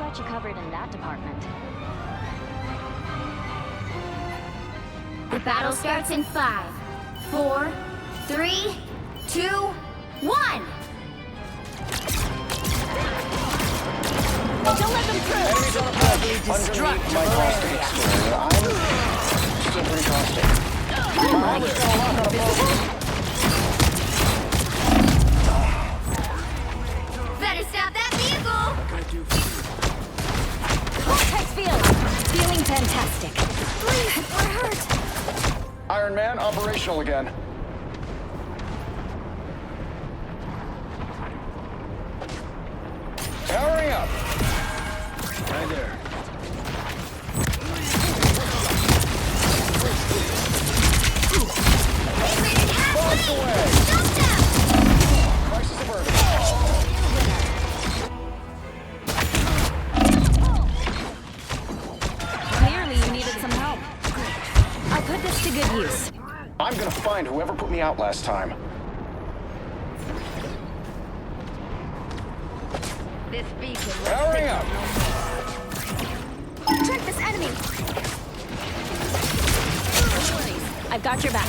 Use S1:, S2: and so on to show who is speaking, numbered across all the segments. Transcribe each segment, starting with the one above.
S1: got you covered in that department.
S2: The battle starts in 5, 4, 3, 2, 1!
S1: Don't let them through!
S3: Enemies on a path underneath my caustic exterior. I'm still pretty caustic. Almost got a lock on a boat.
S2: Better stop that vehicle!
S1: Vortex field! Feeling fantastic.
S2: Please, we're hurt!
S3: Iron Man, operational again. Powering up. Right there. Bombs away.
S2: Stop them!
S3: Crisis averted.
S1: Clearly you needed some help. I'll put this to good use.
S3: I'm gonna find whoever put me out last time.
S1: This beacon.
S3: Powering up.
S2: Trick this enemy!
S1: I've got your back.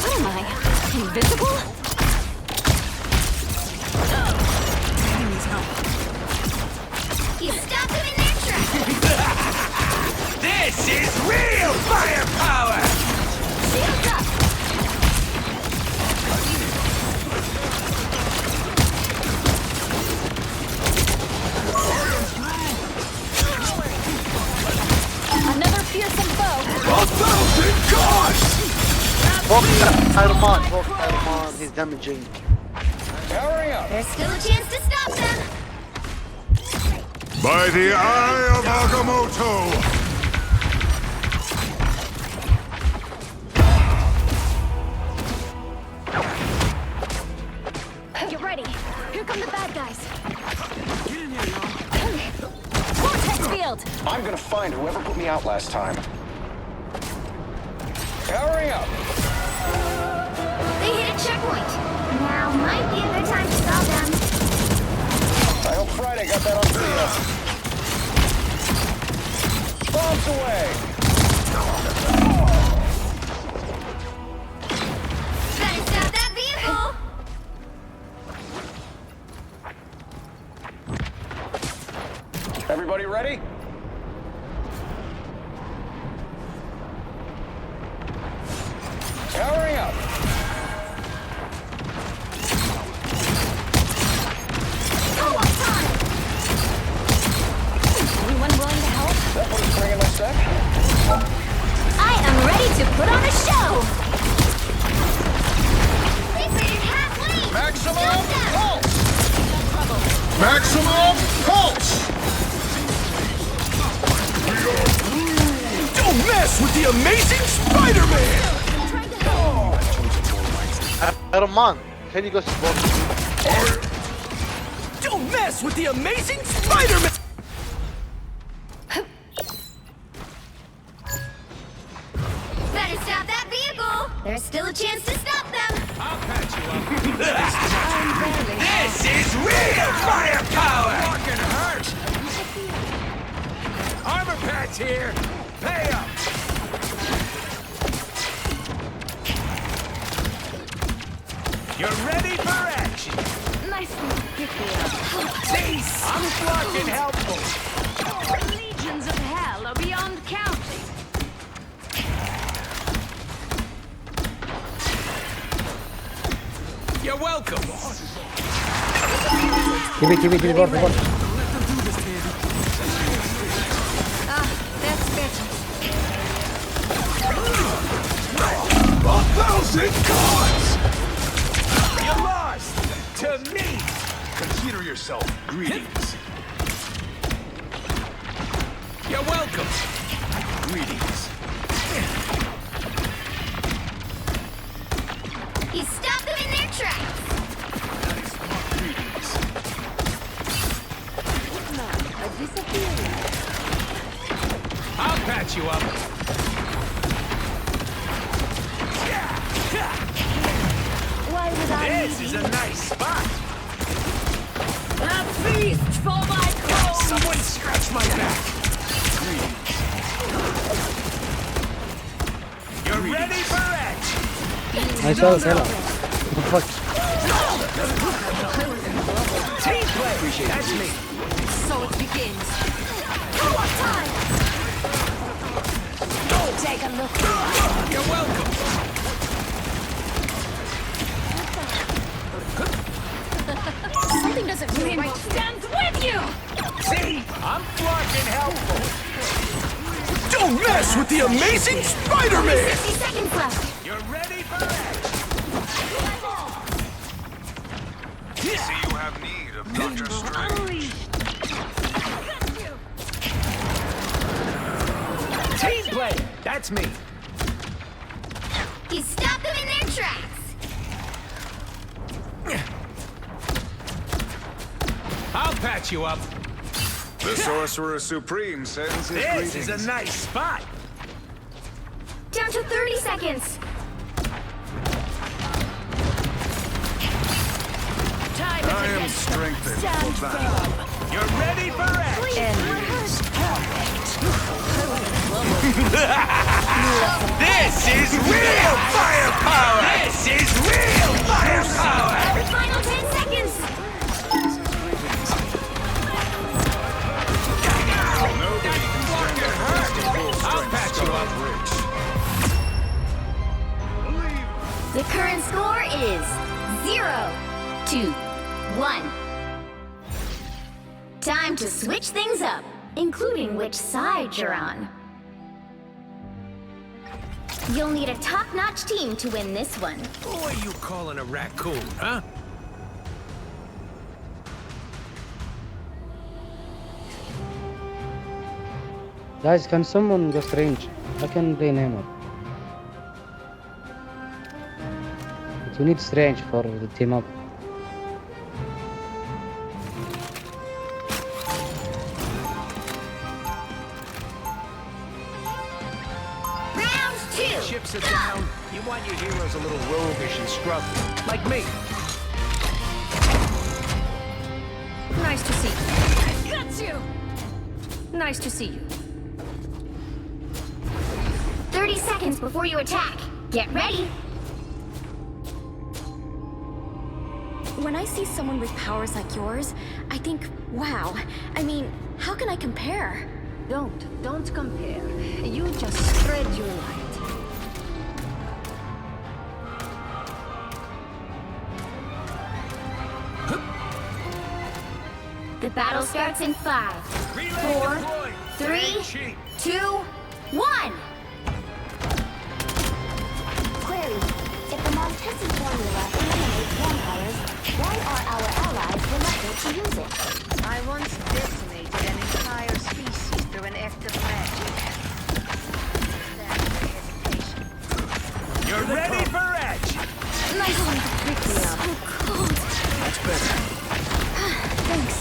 S1: What am I? Invisible?
S2: You stopped them in their tracks!
S4: This is real firepower!
S1: Shields up! Another fearsome foe.
S4: 1,000 gods!
S5: Iron Man, he's damaging.
S3: Powering up.
S2: There's still a chance to stop them!
S4: By the eye of Agamotto!
S1: Get ready. Here come the bad guys. Vortex field.
S3: I'm gonna find whoever put me out last time. Powering up.
S2: They hit a checkpoint! Now might be a good time to stop them.
S3: I hope Friday got that on video. Bombs away.
S2: Better stop that vehicle!
S3: Everybody ready? Powering up.
S2: Co-op time!
S1: Anyone willing to help?
S3: That one's bringing my sec.
S2: I am ready to put on a show! They rated halfway!
S3: Maximum
S2: Stop them!
S3: pulse. Maximum pulse.
S4: Don't mess with the amazing Spider-Man!
S5: Iron Man, can you go support?
S4: Don't mess with the amazing Spider-Man!
S2: Better stop that vehicle! There's still a chance to stop them!
S4: I'll patch you up. This is real firepower! Fucking hurt! Armor patch here! Pay up! You're ready for action!
S1: Nice and picky up.
S4: Cease! I'm fucking helpful!
S1: Legions of hell are beyond counting.
S4: You're welcome!
S6: Give me, Borg.
S1: That's better.
S4: 1,000 gods! You lost! To me! Consider yourself greetings. You're welcome. Greetings.
S2: You stopped them in their tracks!
S4: Greetings. I'll patch you up. a nice spot.
S1: A feast for my crown!
S4: Someone scratch my back. You're ready for edge.
S6: Nice shot, Hela. Fuck.
S4: Team play. That's me.
S1: So it begins. What time? Take a look.
S4: You're welcome.
S1: Something doesn't feel right. Stands with you!
S4: See? I'm fucking helpful. Don't mess with the amazing Spider-Man!
S2: 60 seconds left.
S4: You're ready for edge.
S7: See you have need of Dr. Strange.
S4: Team play. That's me.
S2: You stopped them in their tracks.
S4: I'll patch you up.
S7: The Sorcerer Supreme sends his
S4: This
S7: greetings.
S4: is a nice spot.
S2: Down to 30 seconds.
S1: Time
S7: I
S1: to
S7: am
S1: get
S7: strengthened
S1: stand
S7: for battle.
S1: firm.
S4: You're ready for edge. This is real firepower. This is real firepower.
S2: The final 10 seconds.
S7: Nobody can stand against the full
S4: I'll
S7: strength
S4: patch you
S7: Scarlet
S4: up.
S7: Witch.
S2: The current score is 0 to 1. Time to switch things up, including which side you're on. You'll need a top-notch team to win this one.
S4: Who are you calling a raccoon, huh?
S6: Guys, can someone go Strange? I can play Neymar. But we need Strange for the team up.
S2: Round 2.
S4: Chips are down. You want your heroes a little roguish and scruffy, like me.
S1: Nice to see you. I got you! Nice to see you.
S2: 30 seconds before you attack. Get ready.
S1: When I see someone with powers like yours, I think, wow. I mean, how can I compare? Don't compare. You just spread your light.
S2: The battle starts in 5,
S4: Relay
S2: 4,
S4: deployed.
S2: 3,
S4: Cheat.
S2: 2, 1.
S8: Query. If the Montesi formula eliminates vampires, why are our allies reluctant to use it?
S9: I once decimated an entire species through an act of magic. That's the hesitation.
S4: You're ready for edge.
S1: Nice one to pick me up. So cold.
S4: That's better.
S1: Thanks.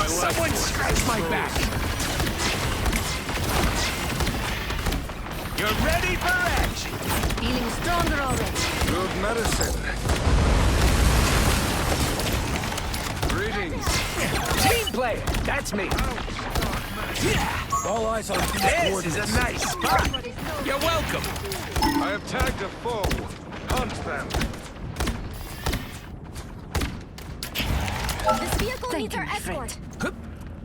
S4: Someone scratch my back. You're ready for edge.
S1: Feeling stronger already.
S7: Good medicine. Greetings.
S4: Team player. That's me. All eyes on this is a nice spot. You're welcome.
S7: I have tagged a foe. Hunt them.
S1: This vehicle needs our escort.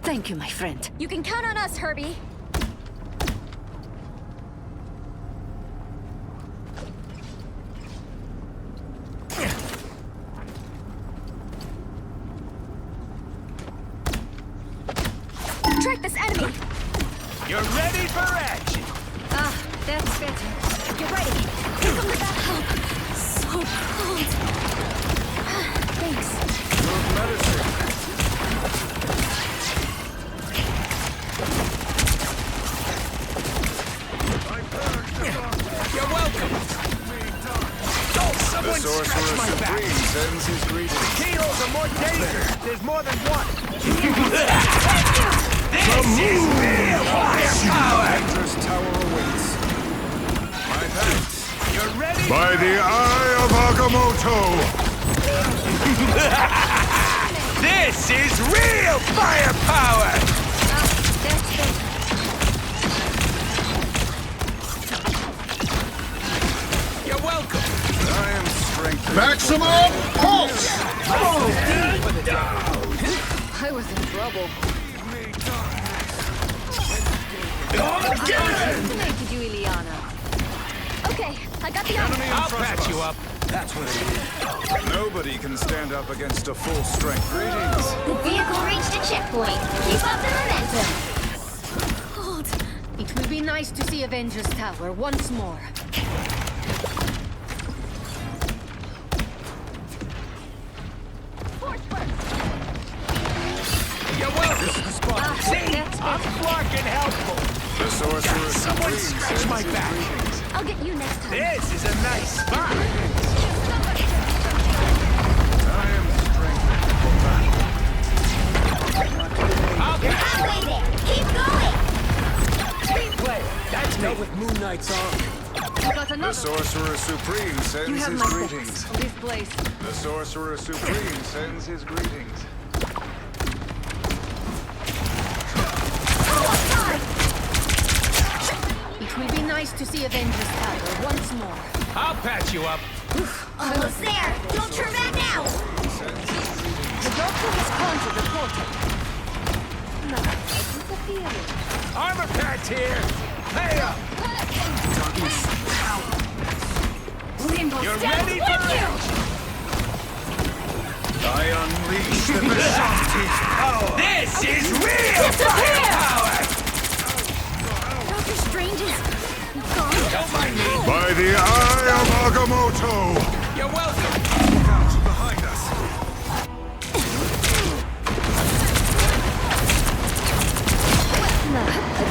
S1: Thank you, my friend. You can count on us, Herbie. Track this enemy.
S4: You're ready for edge.
S1: Ah, that's better. Get ready. Here comes that help. So cold. Thanks.
S7: Good medicine.
S4: You're welcome. Oh,
S7: The
S4: someone scratch
S7: Sorcerer
S4: my back.
S7: Supreme sends his greetings.
S4: Kilos are more dangerous. There's more than one. This is real firepower.
S7: Hunter's tower awaits. My thanks.
S4: You're ready
S7: By the eye of Agamotto!
S4: This is real firepower! You're welcome.
S7: I am strengthened.
S3: Maximum pulse!
S1: I was in trouble. Fascinated you, Ileana. Okay, I got the armor.
S4: I'll patch you up.
S7: That's what it is. Nobody can stand up against a full strength. Greetings.
S2: The vehicle reached a checkpoint. Keep up the momentum.
S1: Hold.
S9: It will be nice to see Avengers Tower once more.
S4: You're welcome. This is the spot. See? I'm fucking helpful.
S7: The Sorcerer
S4: Someone
S7: Supreme
S4: scratch
S7: sends
S4: my
S7: his
S4: back.
S7: greetings.
S1: I'll get you next time.
S4: This is a nice spot.
S7: I am strengthened for battle.
S2: You're halfway there. Keep going.
S4: Team play. That's me. With Moon Knight's arm.
S9: You got
S7: The
S9: another.
S7: Sorcerer Supreme
S9: You
S7: sends
S9: have
S7: his
S9: my
S7: greetings.
S9: thanks on this place.
S7: The Sorcerer Supreme sends his greetings.
S9: It will be nice to see Avengers Tower once more.
S4: I'll patch you up.
S2: Almost there. Don't turn back now.
S9: The doctor has conjured the portal.
S4: Armor patch here. Hey up.
S2: Rainbow
S4: You're
S2: stands
S4: ready
S2: with
S4: for
S2: you.
S7: I unleash the Vishanti's power!
S4: This is real firepower.
S1: Doctor Strange is gone.
S4: Don't mind me.
S7: By the eye of Agamotto!
S4: You're welcome.
S7: Look out behind us!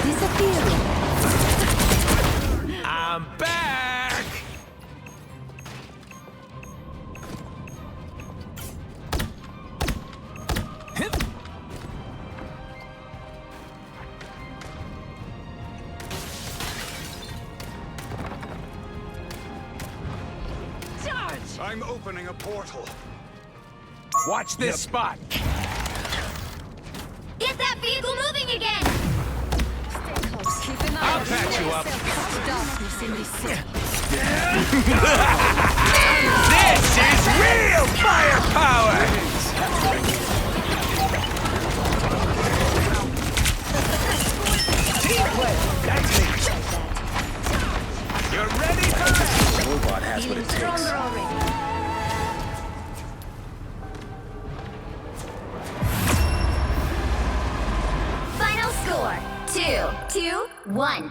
S1: Disappearing.
S4: I'm back.
S7: I'm opening a portal.
S4: Watch this spot.
S2: Get that vehicle moving again.
S1: Stay close. Keep an eye
S4: I'll
S1: on
S4: patch you up.
S1: darkness in this city.
S4: This is real firepower. Team play. That's me. You're ready for this?
S3: Robot has what it takes.
S1: Stronger already.
S2: Final score: 2-1.